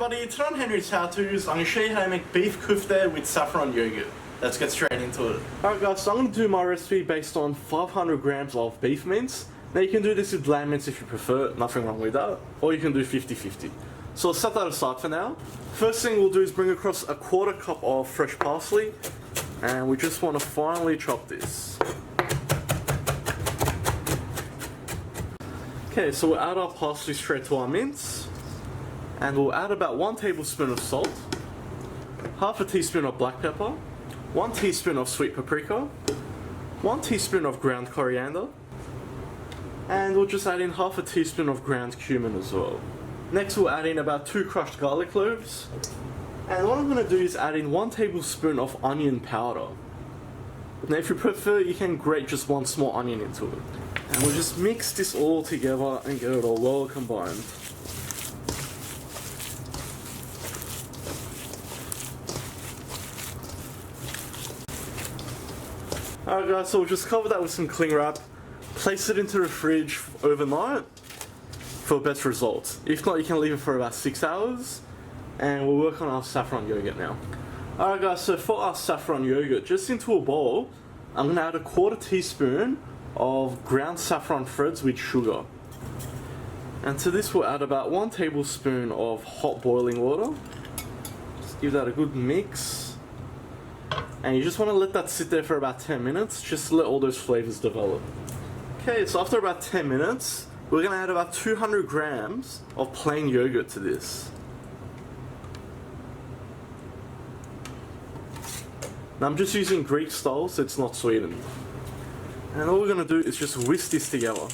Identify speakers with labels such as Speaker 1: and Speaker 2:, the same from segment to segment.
Speaker 1: everybody, today on Henry's How To's, I'm going to show you how to make beef kofte with saffron yogurt. Let's get straight into it. Alright guys, so I'm going to do my recipe based on 500 grams of beef mince. Now you can do this with lamb mince if you prefer, nothing wrong with that, or you can do 50-50. So I'll set that aside for now. First thing we'll do is bring across a quarter cup of fresh parsley, and we just want to finely chop this. Okay, so we'll add our parsley straight to our mince. And we'll add about 1 tablespoon of salt, half a teaspoon of black pepper, 1 teaspoon of sweet paprika, 1 teaspoon of ground coriander, and we'll just add in half a teaspoon of ground cumin as well. Next we'll add in about 2 crushed garlic cloves, and what I'm going to do is add in 1 tablespoon of onion powder. Now if you prefer, you can grate just 1 small onion into it. And we'll just mix this all together and get it all well combined. Alright guys, so we'll just cover that with some cling wrap, place it into the fridge overnight for best results. If not, you can leave it for about 6 hours, and we'll work on our saffron yogurt now. Alright guys, so for our saffron yogurt, just into a bowl, I'm going to add a 1/4 teaspoon of ground saffron threads with sugar. And to this we'll add about 1 tablespoon of hot boiling water. Just give that a good mix. And you just want to let that sit there for about 10 minutes, just to let all those flavors develop. Okay, so after about 10 minutes, we're going to add about 200 grams of plain yogurt to this. Now I'm just using Greek style, so it's not sweetened. And all we're going to do is just whisk this together.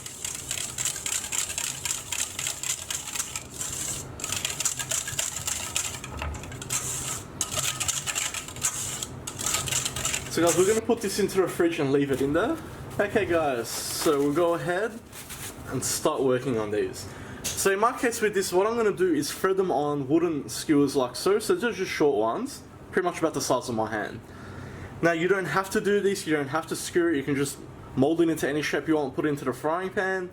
Speaker 1: So guys, we're going to put this into the fridge and leave it in there. Okay guys, so we'll go ahead and start working on these. So in my case with this, what I'm going to do is thread them on wooden skewers like so. So they're just short ones, pretty much about the size of my hand. Now you don't have to do this, you don't have to skewer it, you can just mold it into any shape you want, put it into the frying pan.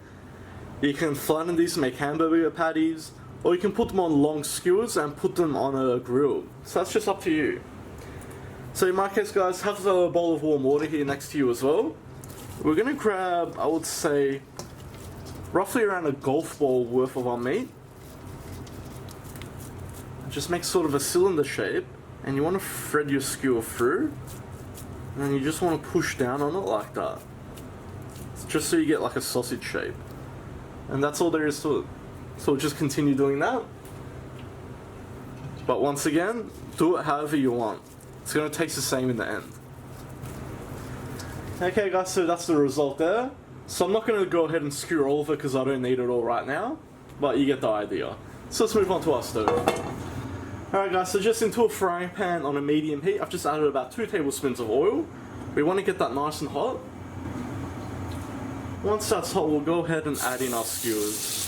Speaker 1: You can flatten these, make hamburger patties, or you can put them on long skewers and put them on a grill. So that's just up to you. So in my case guys, have a bowl of warm water here next to you as well. We're going to grab, I would say, roughly around a golf ball worth of our meat. Just make sort of a cylinder shape, and you want to thread your skewer through. And then you just want to push down on it like that. Just so you get like a sausage shape. And that's all there is to it. So we'll just continue doing that. But once again, do it however you want. It's going to taste the same in the end. Okay guys, so that's the result there. So I'm not going to go ahead and skewer all of it because I don't need it all right now. But you get the idea. So let's move on to our stove. Alright guys, so just into a frying pan on a medium heat, I've just added about 2 tablespoons of oil. We want to get that nice and hot. Once that's hot, we'll go ahead and add in our skewers.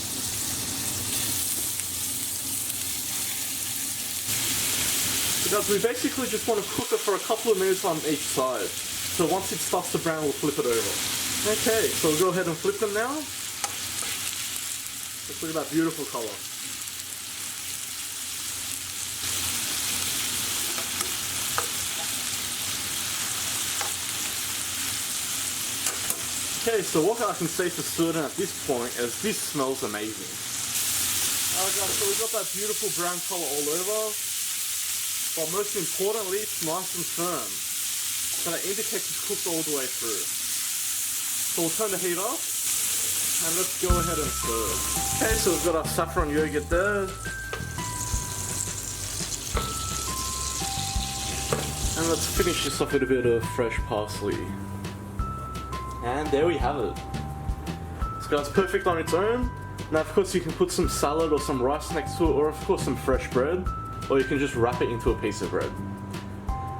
Speaker 1: So guys, we basically just want to cook it for a couple of minutes on each side. So once it starts to brown, we'll flip it over. Okay, so we'll go ahead and flip them now. Just look at that beautiful color. Okay, so what I can say for certain at this point is this smells amazing. Alright guys, so we've got that beautiful brown color all over, but most importantly, it's nice and firm. So that indicates it's cooked all the way through. So we'll turn the heat off, and let's go ahead and serve. Okay, so we've got our saffron yogurt there. And let's finish this off with a bit of fresh parsley. And there we have it. So guys, perfect on its own. Now of course you can put some salad or some rice next to it, or of course some fresh bread, or you can just wrap it into a piece of bread.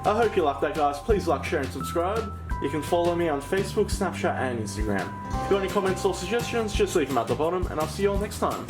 Speaker 1: I hope you liked that guys. Please like, share and subscribe. You can follow me on Facebook, Snapchat and Instagram. If you've got any comments or suggestions, just leave them at the bottom, and I'll see you all next time.